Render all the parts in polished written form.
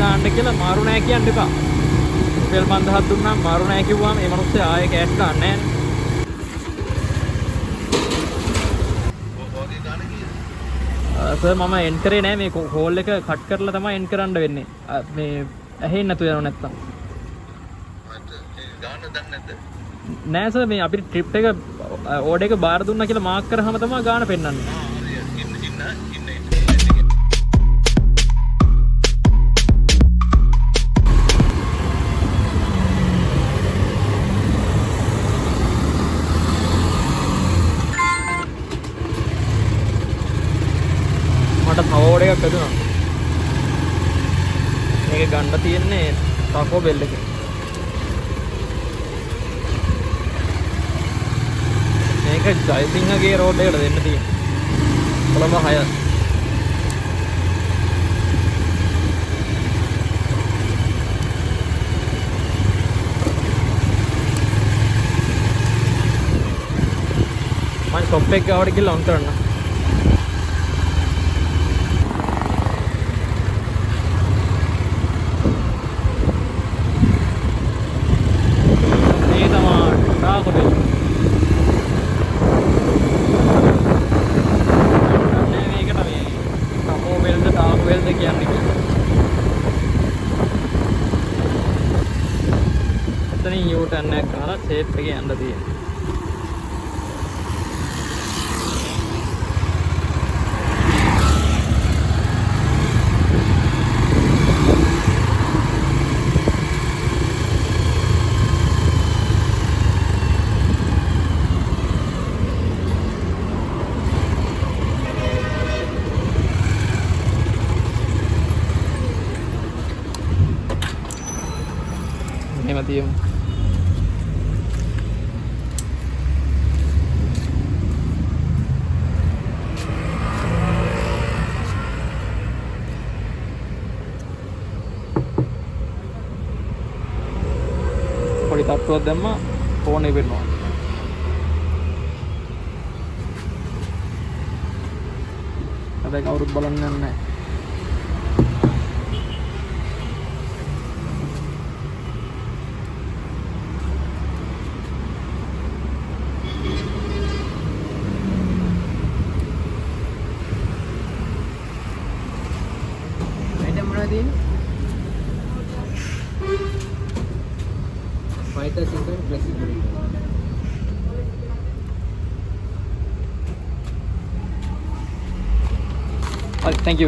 ගන්න කියලා මාරු නෑ කියන්න එපා. රුපියල් 5000ක් දුන්නාම මාරු නෑ කිව්වම මේ මිනිස්සේ ආයේ කෑෂ් ගන්න නෑනේ. සර් මම එන්ඩ් කරේ නෑ මේ කෝල් එක කට් කරලා තමයි එන්ඩ් කරන්න වෙන්නේ. මේ ඇහෙන්නේ නැතු යනවා නැත්තම්. නෑ සර් මේ අපිට ට්‍රිප් එක ඕඩර් එක බාර දුන්නා කියලා මාක් කරාම තමයි ගාන පෙන්වන්නේ. මට තව ඕඩර් එකක් හදුනා. මේක ගන්න තියෙන්නේ ටාකෝ බෙල් එකේ. මේක ජයසිංහගේ රෝඩ් එකට දෙන්න තියෙන්නේ. කොළඹ 6. මම ෂොප් එක ගාවට ගිහලා ඔන් කරන්න. මේ තමයි ටාකෝ බෙල්. වෙල්ද කියන්නේ එතනින් යූ ටර්න් එකක් කරලා ෂේප් එකේ යන්න තියෙනවා. එහෙම තියමු. පොඩි තට්ටුවක් දැම්මා ෆෝන් එක වෙනවා. හැබැයි කවුරුත් බලන්නේ නැහැ. Fighter system flexibility. Thank you.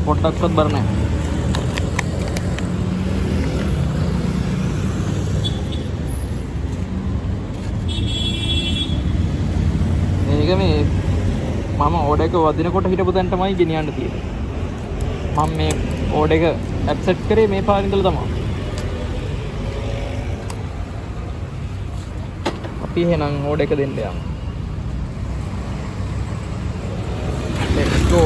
පොට්ටක්වත් බර නැහැ. මේක මේ මම ඕඩර් එක වදිනකොට හිටපු තැන තමයි ගෙනියන්න තියෙන්නේ. මම මේ ඕඩර් එක ඇක්සෙප්ට් කරේ මේ පාර ඉඳලා තමයි. අපි එහෙනම් ඕඩර් එක දෙන්න යමු. Let's go.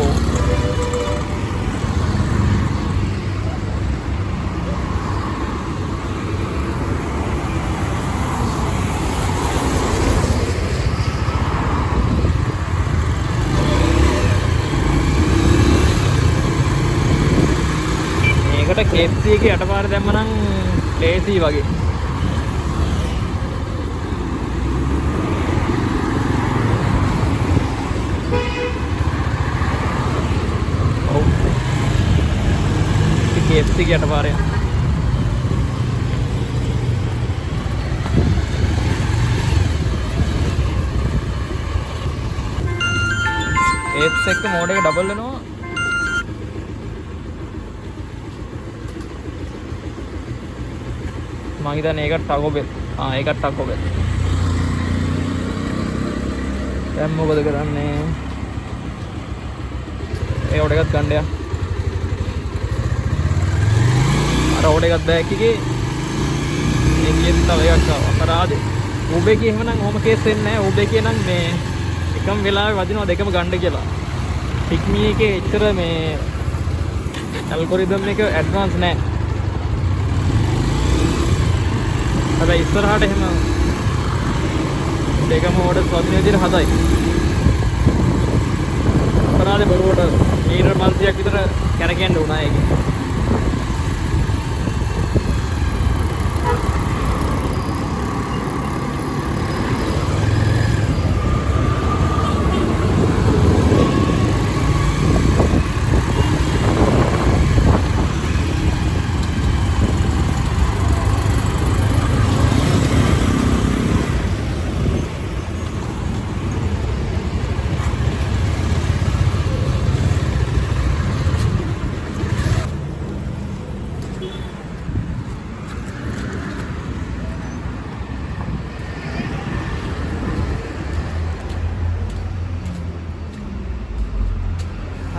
KFC එකේ යටපාර දැම්ම නම් ලේසි වගේ. ඔව්. KFC එකේ යටපාර යන. ඒත් එක්ක මෝඩ් එක ඩබල් වෙනවා. මම හිතන්නේ ඒකට ටාකෝ බෙල්. ඒකට ටාකෝ බෙල්. දැන් මොකද කරන්නේ? ඒ ඕඩර් එකත් ගන්න යා. අර ඕඩර් එකත් බෑග් එකේ මේකෙත් තව එකක් අපරාධේ. Uber එකේ එහෙමනම් ඔහොම කේස් වෙන්නේ නැහැ. Uber එකේ නම් මේ එකම වෙලාවෙ වදිනවා දෙකම ගන්න කියලා. Pick.me එකේ එච්චර මේ ඇල්ගොරිතම් එක ඇඩ්වාන්ස් නැහැ. හැබැයි ඉස්සරහට එහෙම දෙකම ඕඩර්ස් වදින විදිහට හදයි. දාන්නේ බරුවට මීටර 500ක් විතර කැරකෙන්න උනා ඒකේ.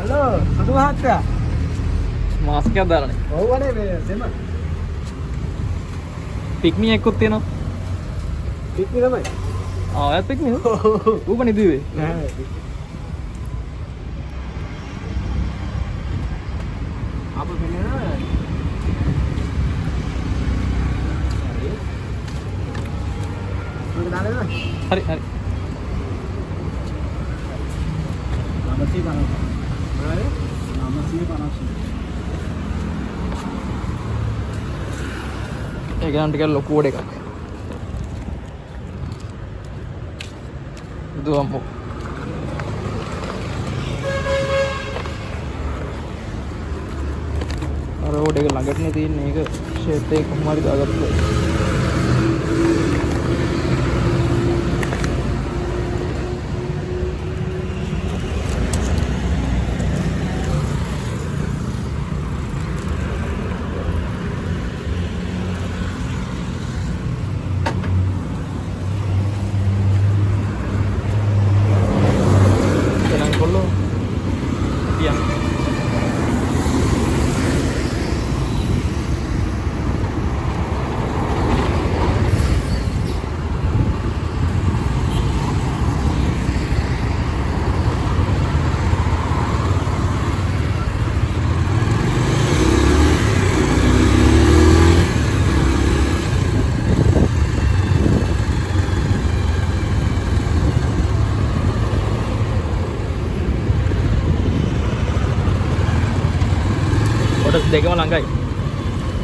හලෝ සුදු මහත්තයා මාස්ක් එකක් දාලානේ. ඔව්වනේ මේ දෙම පික්මි එකකුත් තියෙනවා. පිටි තමයි. ආ ඔයත් පික්මි නේද? ඌපනේ දීවේ. නෑ අපු පින්නන හරි හරි. ඒ ගන්න ටික ලොකු කොට එකක්. දුවමු. අර රෝඩ් එක ළඟටනේ තියෙන්නේ. ඒක ෂේප් එක කොහොම හරි දාගත්තා. දෙකම ළඟයි.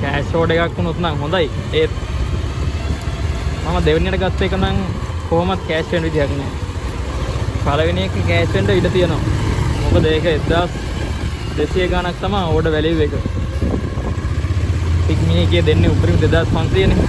කෑෂ් රෝඩ් එකක් වුණොත් නම් හොඳයි. ඒත් මම දෙවෙනියට ගත්ත එක නම් කොහොමත් කෑෂ් වෙන විදිහක් නෑ. පළවෙනි එක කෑෂ් වෙන්න ඉඩ තියෙනවා. මොකද ඒක 1200 ගණක් තමයි ඕඩර් වැලියු එක. පික්මි එකේ දෙන්නේ උපරිම 2500 නේ.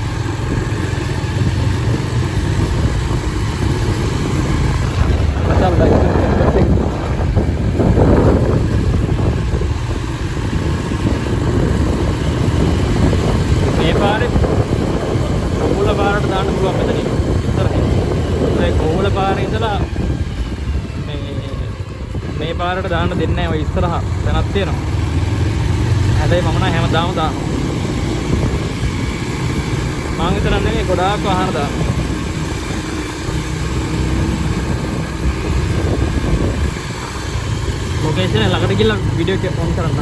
මේ පාරට දාන්න දෙන්නේ නැහැ. ඔය ඉස්සරහ තැනක් තියෙනවා. හැබැයි මම නම් හැමදාම දානවා. මම විතර නෙමෙයි ගොඩාක් වාහන දානවා. ලොකේෂන් එක ළඟට ගිහලා වීඩියෝ එක ඔන් කරන්න.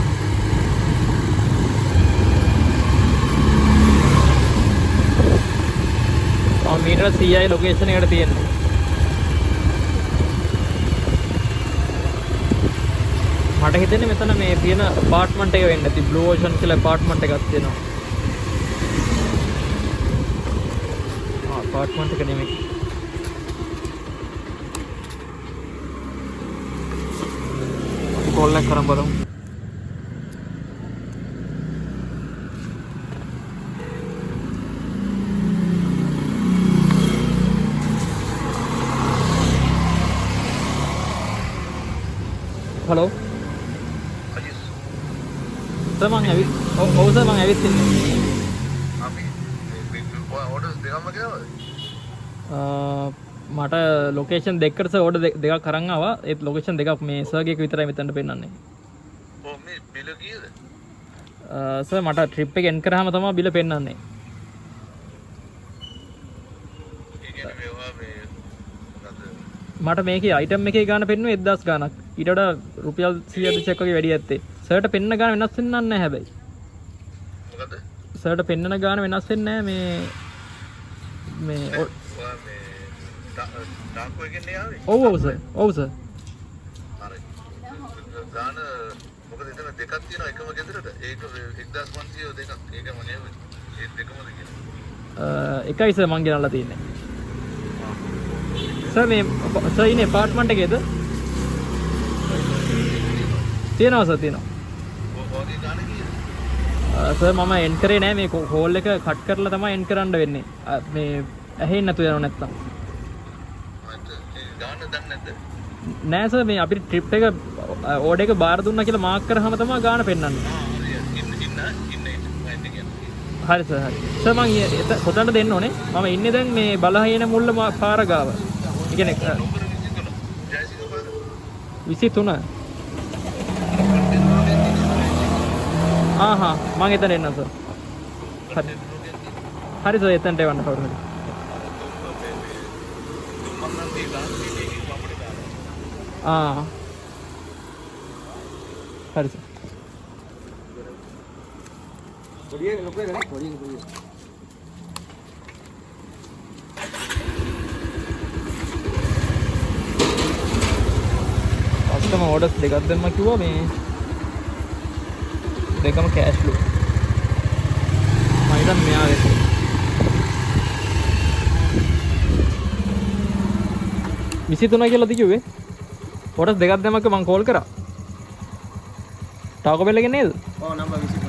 මීටර 100යි ලොකේෂන් එකට තියෙන්නේ. මට හිතෙන්නේ මෙතන මේ තියෙන අපාර්ට්මන්ට් එක වෙන්න ඇති. බ්ලූ ඕෂන් කියලා අපාර්ට්මන්ට් එකක් තියෙනවා. අපාර්ට්මන්ට් එක නෙමෙයි. අපි කෝල් එක කරන් බලමු. හලෝ සර් මම ඇවිත් ඔව් සර් මම ඇවිත් ඉන්නේ. අපි ඕඩර්ස් දෙකම ගාවද? මට ලොකේෂන් දෙකකට සර් ඕඩර් දෙකක් අරන් ආවා. ඒත් ලොකේෂන් දෙකක් මේ සර්ගේ එක විතරයි මෙතනට පෙන්නන්නේ. ඔව් මේ බිල කීයද? සර් මට ට්‍රිප් එක එන්ඩ් කරාම තමයි බිල පෙන්නන්නේ. මට මේකේ අයිටම් එකේ ගාන පෙන්නුවේ 1000 ගානක්. ඊට වඩා රුපියල් 100 දෙකක් වගේ වැඩි ඇත්තේ. සර්ට පෙන්න ගාන වෙනස් වෙන්නේ නැහැ හැබැයි. මොකද? සර්ට පෙන්නන ගාන වෙනස් වෙන්නේ නැහැ මේ ඩාකෝ එකෙන් නේ ආවේ? ඔව් සර්. ඔව් සර්. හරි. ගාන මොකද එතන දෙකක් තියෙනවා එකම ගෙදරට. ඒක 1500 දෙකක්. ඒකම නෙවෙයි. ඒ දෙකමද කියන්නේ. එකයි සර් මං ගෙනල්ලා තියෙන්නේ. සර් මේ සර් ඉන්නේ අපාර්ට්මන්ට් එකේද? තියෙනවා සර් තියෙනවා. ඔයගේ ගාන කීයද? සර් මම එන් කරේ නෑ මේ කෝල් එක කට් කරලා තමයි එන් කරන්න වෙන්නේ. මේ ඇහෙන්නේ නැතු යනවා නැත්තම්. ඒ ගාන දන්නේ නැද්ද? නෑ සර් මේ අපිට ට්‍රිප් එක ඕඩර් එක බාර දුන්නා කියලා මාක් කරාම තමයි ගාන පෙන්වන්නේ. හරි සර් හරි. සර් මං කොතනද දෙන්න ඕනේ? මම ඉන්නේ දැන් මේ බලහයන මුල්ල පාර ගාව. ඒ කියන්නේ 23. ආහා මං එතන එන්නම් සර්. හරි. හරි සර් එතනට එවන්න කවුරු හරි. හරි සර්. පොඩිය ලොකු එක නේ පොඩිය. කස්ටමර් ඕඩර්ස් දෙකක් දෙන්න කිව්වා මේ දෙකම කෑෂ්ලු. මම හිතන්නේ මෙයා වෙන්නේ. විසිතුනයි කියලාද කිව්වේ? ඕඩර්ස් දෙකක් දැම්මක මම කෝල් කරා. ටාකෝ බෙල් එකේ නේද? ඔව් නම්බර් 23.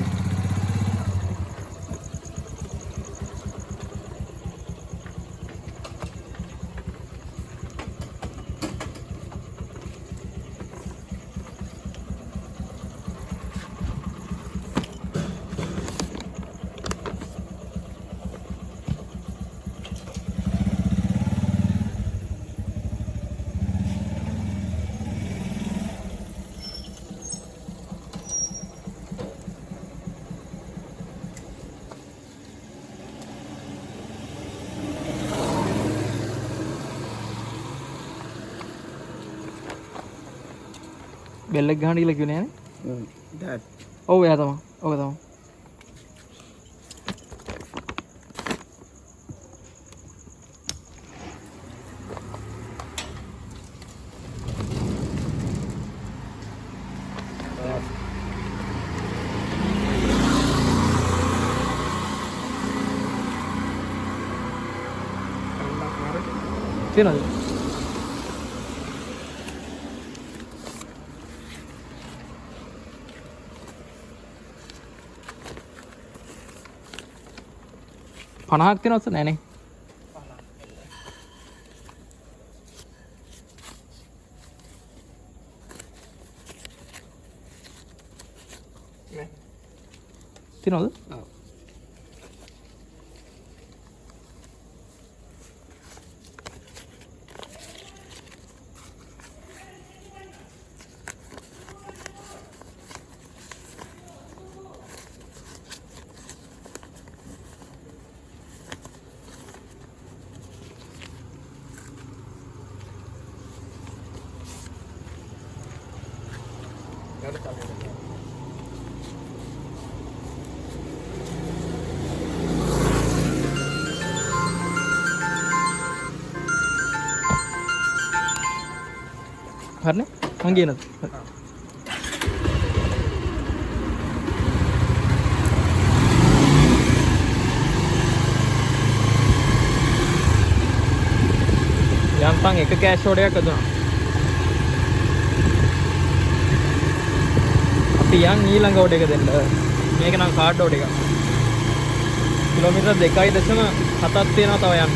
බෙල් එක ගහන්න කියලා කිව්වේ නෑනේ. ඩැඩ්. ඔව් එයා තමයි. ඔව් තමයි. තියනද? පනහක් තියෙනවද නෑනේ. තියෙනවද? ඔව්. හරිනේ මං කියනද? යන්තම් එක කෑෂ් ඕඩර් එකක් දුන්නා. අපි යන් ඊළඟ ඕඩර් එක දෙන්න. මේක නම් කාඩ් ඕඩර් එකක්. කිලෝමීටර් 2.7ක් තියෙනවා තව යන්න.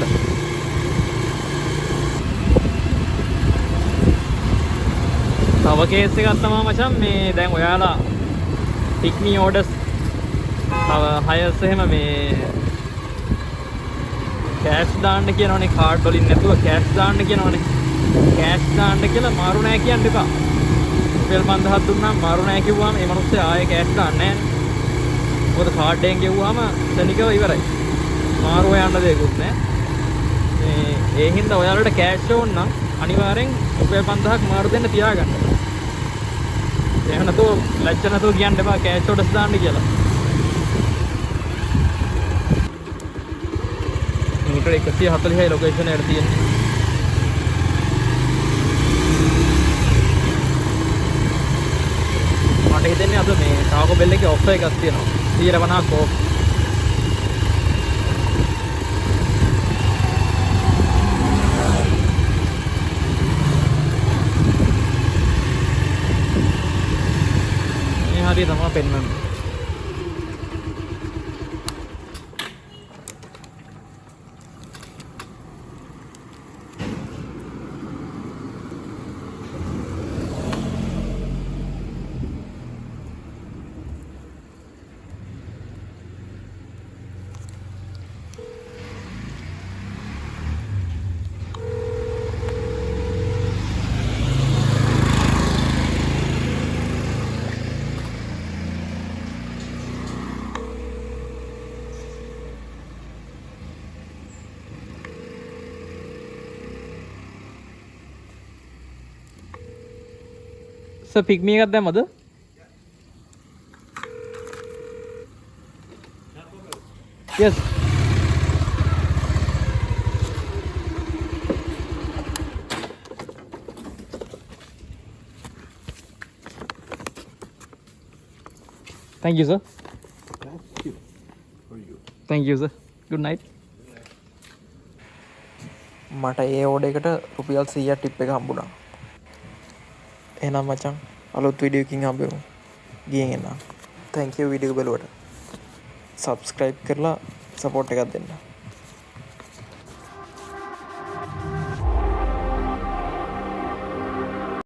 තව කේස් එකක් තමයි මචං මේ දැන් ඔයාලා pick me orders තව හයස් එහෙම මේ කෑෂ් දාන්න කියනවනේ කාඩ් වලින් නැතුව කෑෂ් දාන්න කියනවනේ කෑෂ් දාන්න කියලා මාරු නෑ කියන්න එපා. රුපියල් 5000ක් දුන්නාම මාරු නෑ කිව්වම ඒ මිනිස්සේ ආයේ කෑෂ් දාන්නේ නෑනේ. මොකද කාඩ් එකෙන් ගෙවුවාම ශනිකව ඉවරයි. මාරු හොයන්න දෙයක්වත් නෑ. ඒ හින්දා ඔයාලට කෑෂ් ඕන නම් අනිවාර්යෙන් රුපියල් 5000ක් මාරු දෙන්න තියාගන්න. එහෙම නැතුව ලැජ්ජ නැතුව කියන්න එපා කෑෂ් ඕඩර්ස් දාන්න කියලා. මීටර 140යි ලොකේෂන් එකට තියෙන්නේ. හිතෙන්නේ අද මේ ටාකෝ බෙල් එකේ ඔෆර් එකක් තියෙනවා 150ක් ඕෆ්. මේ හරිය තමයි පෙන්වන්නේ. pick me එකක් දැම්මද? Yes. Thank you, sir. Thank you. For you. Thank you, sir. Good night. මට ඒ ඕඩර් එකට රුපියල් 100ක් ටිප් එක හම්බුණා. එහෙනම් මචං අලුත් වීඩියෝ එකකින් හම්බෙමු. ගියෙන් එන්න. Thank you වීඩියෝ එක බලුවට. Subscribe කරලා support එකක් දෙන්න.